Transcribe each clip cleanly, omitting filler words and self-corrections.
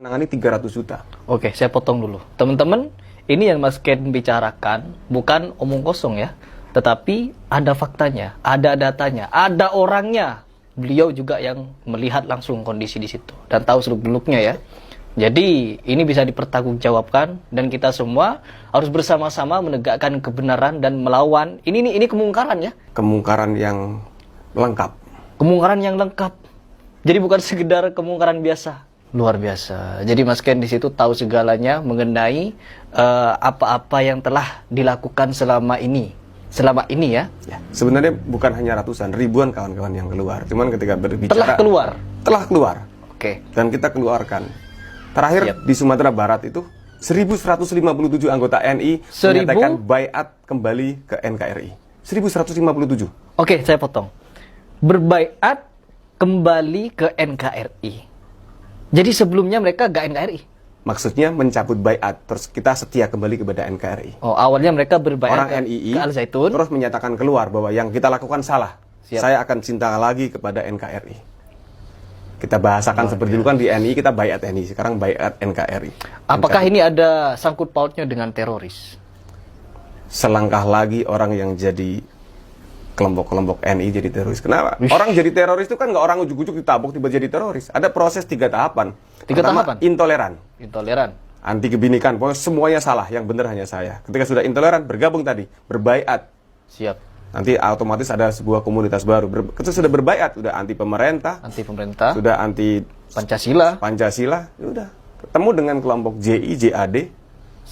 Nangani 300 juta. Oke, saya potong dulu. Teman-teman, ini yang Mas Ken bicarakan bukan omong kosong ya, tetapi ada faktanya, ada datanya, ada orangnya. Beliau juga yang melihat langsung kondisi di situ dan tahu seluk-beluknya ya. Jadi, ini bisa dipertanggungjawabkan dan kita semua harus bersama-sama menegakkan kebenaran dan melawan ini kemungkaran ya. Kemungkaran yang lengkap. Kemungkaran yang lengkap. Jadi bukan sekedar kemungkaran biasa. Luar biasa. Jadi Mas Ken di situ tahu segalanya mengenai apa-apa yang telah dilakukan selama ini. Selama ini ya. Sebenarnya bukan hanya ratusan, ribuan kawan-kawan yang keluar. Cuman ketika berbicara telah keluar. Oke. Dan kita keluarkan. Terakhir di Sumatera Barat itu 1157 anggota NI menyatakan baiat kembali ke NKRI. 1157. Oke, saya potong. Berbaiat kembali ke NKRI. Jadi sebelumnya mereka gak NKRI? Maksudnya mencabut baiat, terus kita setia kembali kepada NKRI. Oh, awalnya mereka berbaiat orang NII ke Al Zaitun, terus menyatakan keluar bahwa yang kita lakukan salah. Saya akan cinta lagi kepada NKRI. Kita bahasakan seperti dulu kan di NII kita baiat NII, sekarang baiat NKRI. Apakah ini ada sangkut pautnya dengan teroris? Selangkah lagi orang yang jadi kelompok-kelompok NI jadi teroris. Kenapa? Orang jadi teroris itu kan nggak orang ujuk-ujuk ditabok tiba jadi teroris. Ada proses 3 tahapan. Pertama, intoleran. Intoleran. Anti kebinekaan. Pokoknya semuanya salah. Yang benar hanya saya. Ketika sudah intoleran, bergabung tadi. Berbaiat. Siap. Nanti otomatis ada sebuah komunitas baru. Ketika sudah berbaiat, sudah anti pemerintah. Anti pemerintah. Sudah anti Pancasila. Pancasila. Udah. Ketemu dengan kelompok JI, JAD.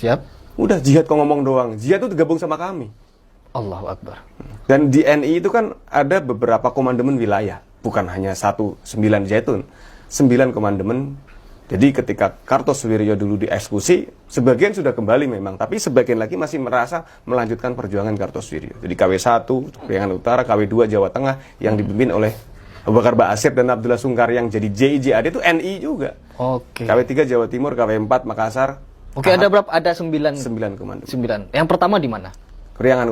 Siap. Udah, jihad kok ngomong doang. Jihad itu gabung sama kami. Allahu Akbar. Dan di NI itu kan ada beberapa komandemen wilayah, bukan hanya 9 Zaitun, 9 komandemen. Jadi ketika Kartosuwiryo dulu dieksekusi, sebagian sudah kembali memang, tapi sebagian lagi masih merasa melanjutkan perjuangan Kartosuwiryo. Jadi KW1, Priangan Utara, KW2 Jawa Tengah yang dipimpin oleh Abu Bakar Ba'asyir dan Abdullah Sungkar yang jadi JIJAD itu NI juga. Oke. KW3 Jawa Timur, KW4 Makassar. Oke, ada berapa? Ada 9 komandemen. 9. Yang pertama di mana? Priangan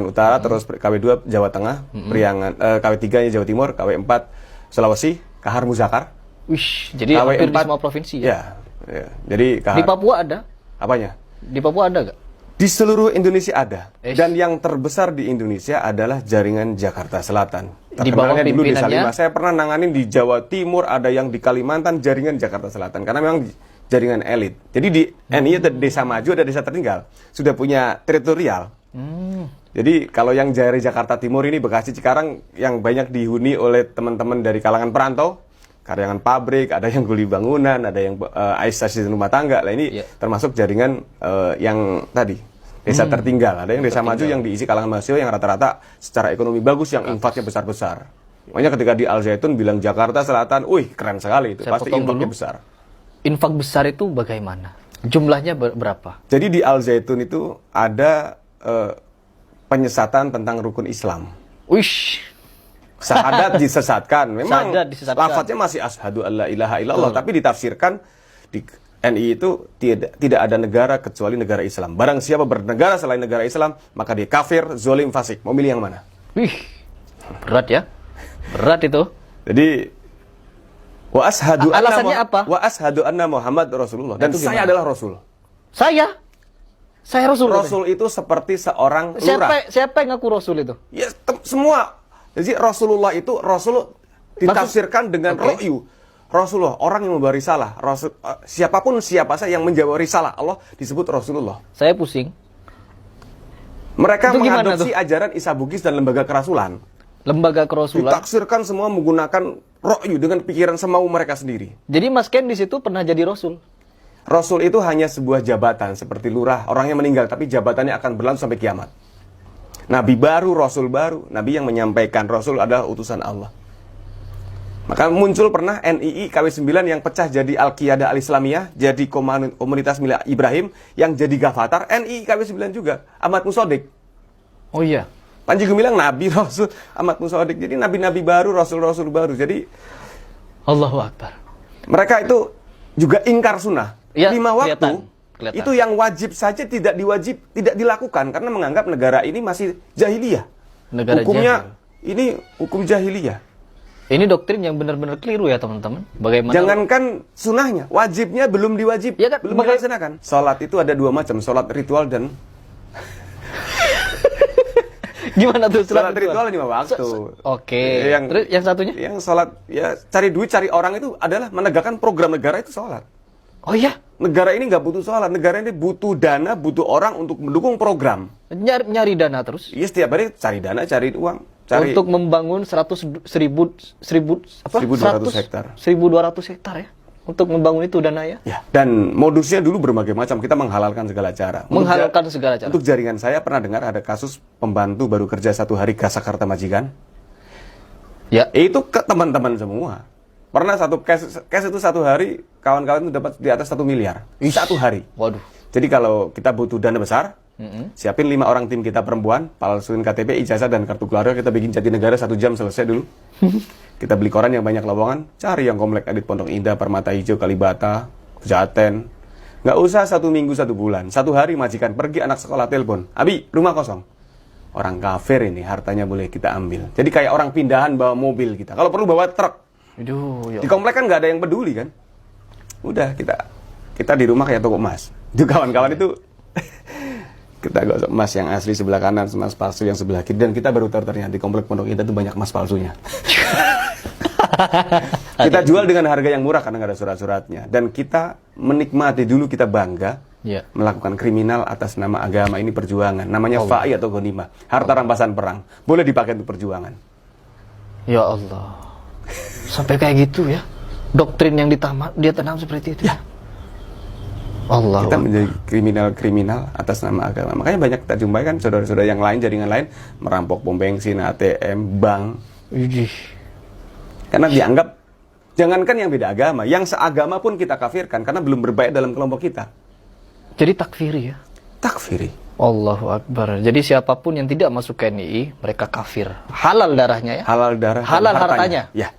Utara, terus KW2 Jawa Tengah, KW3 Jawa Timur, KW4 Sulawesi, Kahar Muzakar. Wih, jadi hampir di semua provinsi ya? Ya. Jadi Kahar. Di Papua ada? Apanya? Di Papua ada gak? Di seluruh Indonesia ada. Dan yang terbesar di Indonesia adalah jaringan Jakarta Selatan. Di bawah dulu di pimpinannya? Salima. Saya pernah nanganin di Jawa Timur, ada yang di Kalimantan, jaringan Jakarta Selatan. Karena memang jaringan elit. Jadi di NI ada desa maju, ada desa tertinggal. Sudah punya teritorial. Jadi kalau yang dari Jakarta Timur ini, Bekasi, Cikarang, yang banyak dihuni oleh teman-teman dari kalangan perantau, karyawan pabrik, ada yang kuli bangunan, ada yang asisten rumah tangga. Lah ini termasuk jaringan yang tadi desa tertinggal. Ada yang desa maju yang diisi kalangan mahasiswa yang rata-rata secara ekonomi bagus, yang infaknya besar-besar. Makanya ketika di Al Zaitun bilang Jakarta Selatan, wih keren sekali itu. Pasti infaknya besar. Infak besar itu bagaimana? Jumlahnya berapa? Jadi di Al Zaitun itu ada penyesatan tentang rukun Islam. Wish. Syahadat disesatkan. Memang lafadznya masih asyhadu alla ilaha illallah, tapi ditafsirkan di NI itu tidak ada negara kecuali negara Islam. Barang siapa bernegara selain negara Islam, maka dia kafir, zolim, fasik. Mau milih yang mana? Wih. Berat ya. Berat itu. Jadi alasannya apa? Wa ashhadu anna Muhammad Rasulullah. Dan saya adalah Rasul. Saya Rasul. Rasul itu seperti seorang lurah. Siapa yang ngaku Rasul itu? Ya, semua. Jadi Rasulullah itu Rasul ditafsirkan dengan ro'yu. Rasulullah, orang yang membawa risalah. Siapapun siapa saja yang menjawab risalah Allah disebut Rasulullah. Saya pusing. Mereka mengadopsi ajaran Isa Bugis dan lembaga kerasulan. Lembaga kerasulan. Ditafsirkan semua menggunakan ro'yu dengan pikiran semau mereka sendiri. Jadi Mas Ken di situ pernah jadi Rasul. Rasul itu hanya sebuah jabatan seperti lurah, orangnya meninggal tapi jabatannya akan berlangsung sampai kiamat. Nabi baru, Rasul baru, Nabi yang menyampaikan Rasul adalah utusan Allah. Maka muncul pernah NII KW9 yang pecah jadi Al-Qiyadah Al-Islamiyah, jadi komunitas milik Ibrahim yang jadi Ghafatar, NII KW9 juga, Ahmad Musodik. Oh iya. Panji Gumilang Nabi, Rasul, Ahmad Musodik. Jadi Nabi-Nabi baru, Rasul-Rasul baru. Jadi Allahu Akbar. Mereka itu juga ingkar sunnah. Ya, 5 waktu kelihatan. itu yang wajib saja tidak dilakukan karena menganggap negara ini masih jahiliyah. Negara hukumnya jahil. Ini hukum jahiliyah. Ini doktrin yang benar-benar keliru ya teman-teman. Bagaimana? Jangankan sunahnya, wajibnya belum diwajib, Ya kan, belum dilaksanakan. Sholat itu ada dua macam, sholat ritual dan Gimana tuh sholat ritual 5 waktu. Oke. Yang Terus yang satunya? Yang sholat ya cari duit, cari orang itu adalah menegakkan program negara itu sholat. Oh iya, Negara ini nggak butuh sholat, negara ini butuh dana, butuh orang untuk mendukung program. nyari dana terus. Iya setiap hari cari dana, cari uang, cari Untuk membangun 100.000 1.200 hektar. 1.200 hektar ya. Untuk membangun itu dana ya. Ya, dan modusnya dulu berbagai macam. Kita menghalalkan segala cara. Menghalalkan segala cara. Untuk jaringan saya pernah dengar ada kasus pembantu baru kerja 1 hari ke Sakarta Majikan. Ya. Itu ke teman-teman semua. Pernah satu case itu 1 hari kawan-kawan itu dapat di atas 1 miliar. 1 hari. Waduh. Jadi kalau kita butuh dana besar, siapin 5 orang tim kita perempuan, palsuin KTP, ijazah dan kartu keluarga, kita bikin Jatinegara 1 jam selesai dulu. Kita beli koran yang banyak lowongan, cari yang komplek Adit Pondok Indah, Permata Hijau, Kalibata, Jaten. Nggak usah 1 minggu 1 bulan, 1 hari majikan pergi, anak sekolah telepon, Abi rumah kosong. Orang kafir ini hartanya boleh kita ambil. Jadi kayak orang pindahan bawa mobil kita. Kalau perlu bawa truk. Aduh, ya. Di komplek kan nggak ada yang peduli kan. Udah kita di rumah kayak toko emas. Itu kawan-kawan itu kita gosok emas yang asli sebelah kanan, emas palsu yang sebelah kiri, dan kita baru tahu ternyata di komplek Pondok Indah itu banyak emas palsunya. Kita jual dengan harga yang murah karena nggak ada surat-suratnya, dan kita menikmati dulu, kita bangga melakukan kriminal atas nama agama. Ini perjuangan, namanya fa'i atau ghanimah, harta rampasan perang, boleh dipakai untuk perjuangan. Ya Allah. Sampai kayak gitu ya. Doktrin yang dia tanam seperti itu. Ya. Allah. Kita menjadi kriminal atas nama agama. Makanya banyak kita jumpai kan saudara-saudara yang lain, jaringan lain merampok pom bensin, ATM, bank. Idih. Karena dianggap, jangankan yang beda agama, yang seagama pun kita kafirkan karena belum berbaik dalam kelompok kita. Jadi takfiri ya. Takfiri. Allahu Akbar. Jadi siapapun yang tidak masuk ke NII, mereka kafir. Halal darahnya ya. Halal darah, Halal hartanya. Ya.